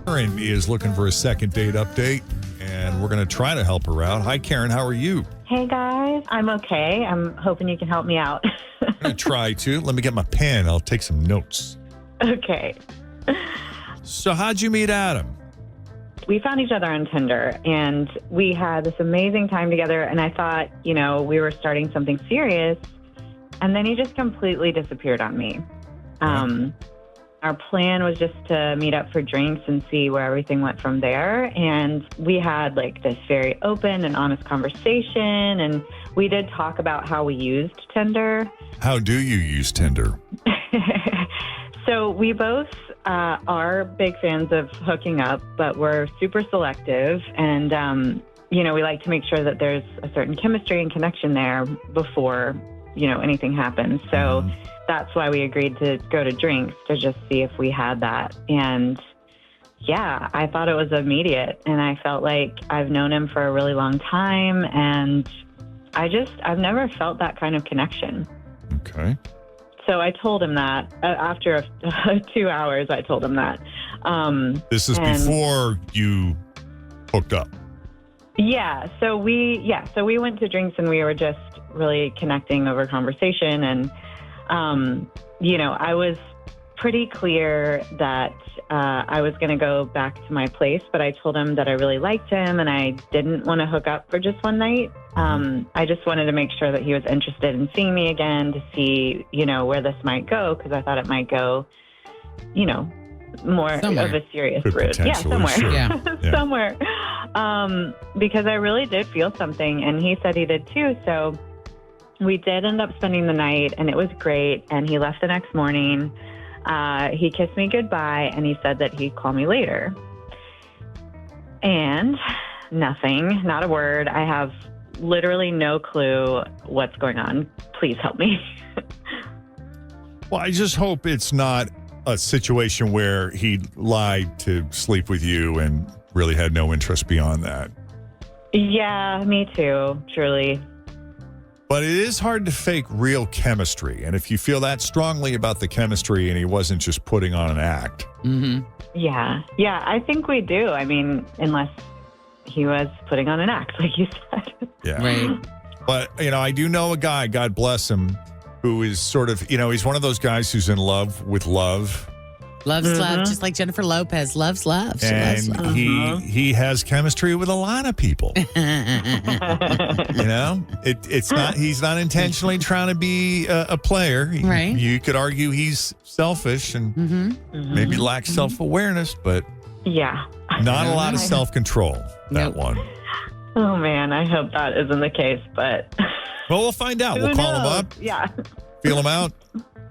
Karen is looking for a second date update, and we're going to try to help her out. Hi, Karen. How are you? Hey, guys. I'm okay. I'm hoping you can help me out. I'm going to try to. Let me get my pen. I'll take some notes. Okay. So how'd you meet Adam? We found each other on Tinder, and we had this amazing time together, and I thought, we were starting something serious, and then he just completely disappeared on me. Our plan was just to meet up for drinks and see where everything went from there. And we had this very open and honest conversation. And we did talk about how we used Tinder. How do you use Tinder? So we both are big fans of hooking up, but we're super selective. And, we like to make sure that there's a certain chemistry and connection there before, anything happens. So that's why we agreed to go to drinks to just see if we had that. And yeah, I thought it was immediate. And I felt like I've known him for a really long time. And I've never felt that kind of connection. Okay. So I told him that after 2 hours, I told him that. This is before you hooked up. Yeah. So we went to drinks and we were just really connecting over conversation. And, I was pretty clear that I was going to go back to my place, but I told him that I really liked him and I didn't want to hook up for just one night. I just wanted to make sure that he was interested in seeing me again to see, where this might go, because I thought it might go, more somewhere. Of a serious route. Yeah, somewhere. Sure. Yeah. Somewhere. Because I really did feel something, and he said he did too. So we did end up spending the night, and it was great. And he left the next morning. He kissed me goodbye, and he said that he'd call me later. And nothing, not a word. I have literally no clue what's going on. Please help me. Well, I just hope it's not a situation where he lied to sleep with you and really had no interest beyond that. Yeah, me too, truly. But it is hard to fake real chemistry. And if you feel that strongly about the chemistry and he wasn't just putting on an act. Mm-hmm. Yeah, I think we do. I mean, unless he was putting on an act, like you said. Yeah. Right. But, I do know a guy, God bless him, who is sort of, he's one of those guys who's in love with love. Loves love, just like Jennifer Lopez loves love. She loves And love. he has chemistry with a lot of people. It's not, he's not intentionally trying to be a player. Right. You could argue he's selfish and maybe lacks self-awareness, but not a lot of self-control, that one. Oh, man, I hope that isn't the case, but... Well, we'll find out. We'll call him up. Yeah. Feel him out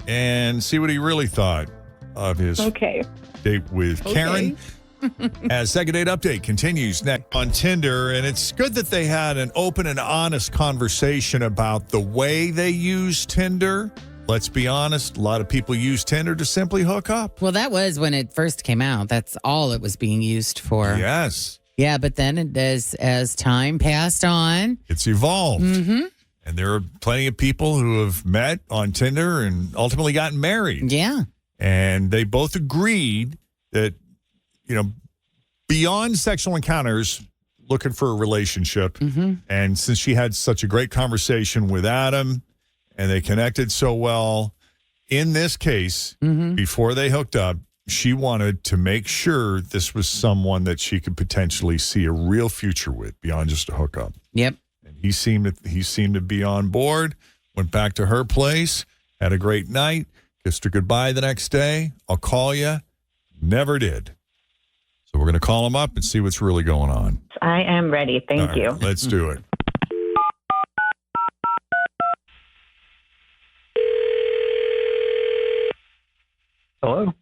and see what he really thought of his date with Karen. As Second Date Update continues next on Tinder. And it's good that they had an open and honest conversation about the way they use Tinder. Let's be honest, a lot of people use Tinder to simply hook up. Well, that was when it first came out. That's all it was being used for. Yes. Yeah, but then as time passed on, it's evolved. And there are plenty of people who have met on Tinder and ultimately gotten married. Yeah. And they both agreed that, beyond sexual encounters, looking for a relationship. And since she had such a great conversation with Adam and they connected so well, in this case, before they hooked up, she wanted to make sure this was someone that she could potentially see a real future with beyond just a hookup. Yep. And he seemed to be on board, went back to her place, had a great night, kissed her goodbye the next day. I'll call you. Never did. So we're going to call him up and see what's really going on. I am ready. Thank you. Let's do it. Hello.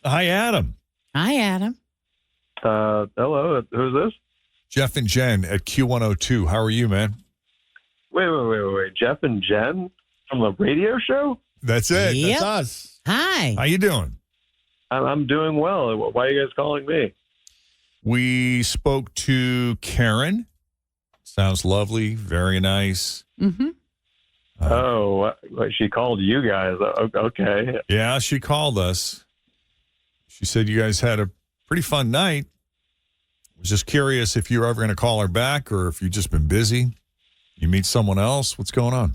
Hi, Adam. Hi, Adam. Hello. Who's this? Jeff and Jen at Q102. How are you, man? Wait. Jeff and Jen from the radio show? That's it. Yep. That's us. Hi. How you doing? I'm doing well. Why are you guys calling me? We spoke to Karen. Sounds lovely. Very nice. She called you guys. Okay. Yeah, she called us. She said you guys had a pretty fun night. Was just curious if you were ever going to call her back or if you've just been busy. You meet someone else. What's going on?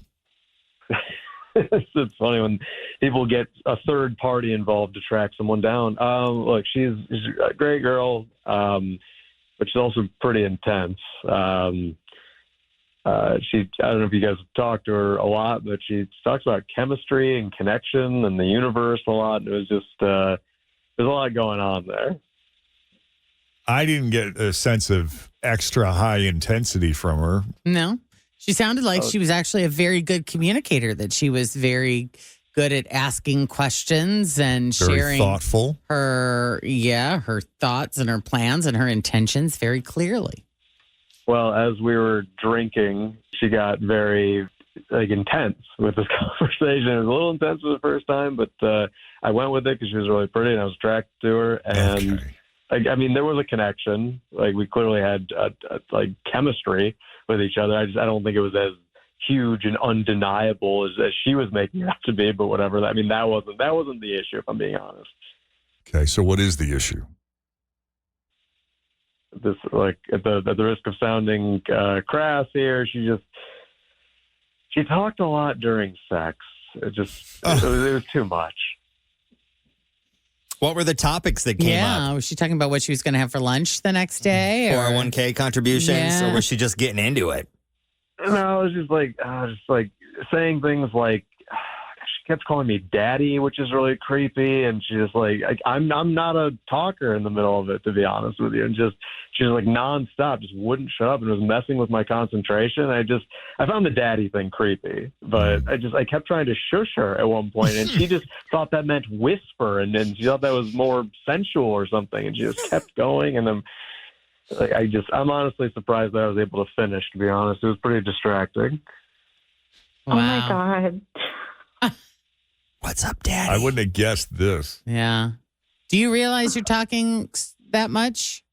It's funny when people get a third party involved to track someone down. Look, she's a great girl, but she's also pretty intense. I don't know if you guys have talked to her a lot, but she talks about chemistry and connection and the universe a lot. It was just, there's a lot going on there. I didn't get a sense of extra high intensity from her. No. She sounded like she was actually a very good communicator, that she was very good at asking questions and Very sharing thoughtful. her thoughts and her plans and her intentions very clearly. Well, as we were drinking, she got very intense with this conversation. It was a little intense for the first time, but I went with it because she was really pretty and I was attracted to her. And I mean, there was a connection. Like, we clearly had chemistry with each other. I don't think it was as huge and undeniable as she was making it out to be. But whatever. I mean, that wasn't the issue, if I'm being honest. Okay, so what is the issue? This, at the risk of sounding crass here, she talked a lot during sex. It was too much. What were the topics that came up? Yeah, was she talking about what she was going to have for lunch the next day? 401k contributions, or was she just getting into it? No, it was just saying things like, she kept calling me daddy, which is really creepy, and she's just I'm not a talker in the middle of it, to be honest with you, and she's nonstop, just wouldn't shut up and was messing with my concentration. I found the daddy thing creepy, but I kept trying to shush her at one point, and she just thought that meant whisper, and then she thought that was more sensual or something, and she just kept going, and then I'm honestly surprised that I was able to finish, to be honest. It was pretty distracting. Wow. Oh my God. What's up, Daddy? I wouldn't have guessed this. Yeah. Do you realize you're talking that much?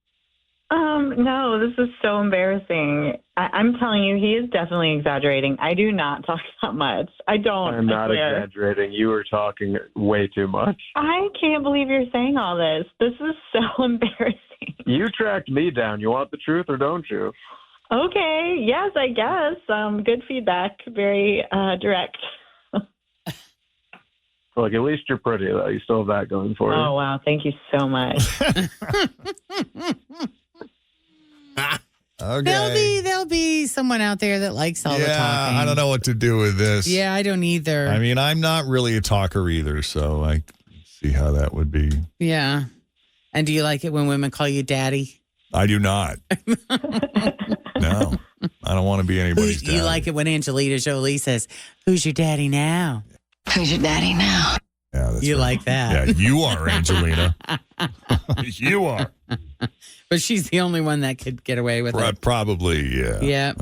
No, this is so embarrassing. I'm telling you, he is definitely exaggerating. I do not talk that much. I don't. I'm not exaggerating. You were talking way too much. I can't believe you're saying all this. This is so embarrassing. You tracked me down. You want the truth or don't you? Okay. Yes, I guess. Good feedback. Very direct. Look, at least you're pretty, though. You still have that going for you. Oh, wow. Thank you so much. Okay. There'll be someone out there that likes all the talking. I don't know what to do with this. Yeah, I don't either. I mean, I'm not really a talker either, so I see how that would be. Yeah. And do you like it when women call you daddy? I do not. No. I don't want to be anybody's daddy. You like it when Angelina Jolie says, "Who's your daddy now?" Who's your daddy now? Yeah, that's You right. like that. Yeah, you are, Angelina. You are. But she's the only one that could get away with it. Probably, yeah. Yeah.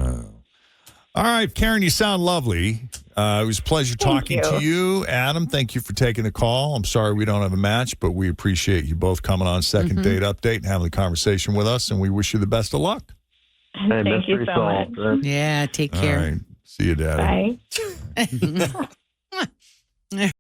All right, Karen, you sound lovely. It was a pleasure talking to you. Adam, thank you for taking the call. I'm sorry we don't have a match, but we appreciate you both coming on Second Date Update and having the conversation with us, and we wish you the best of luck. Hey, Thank you so much. Yeah, take All care. right. See you, Daddy. Bye.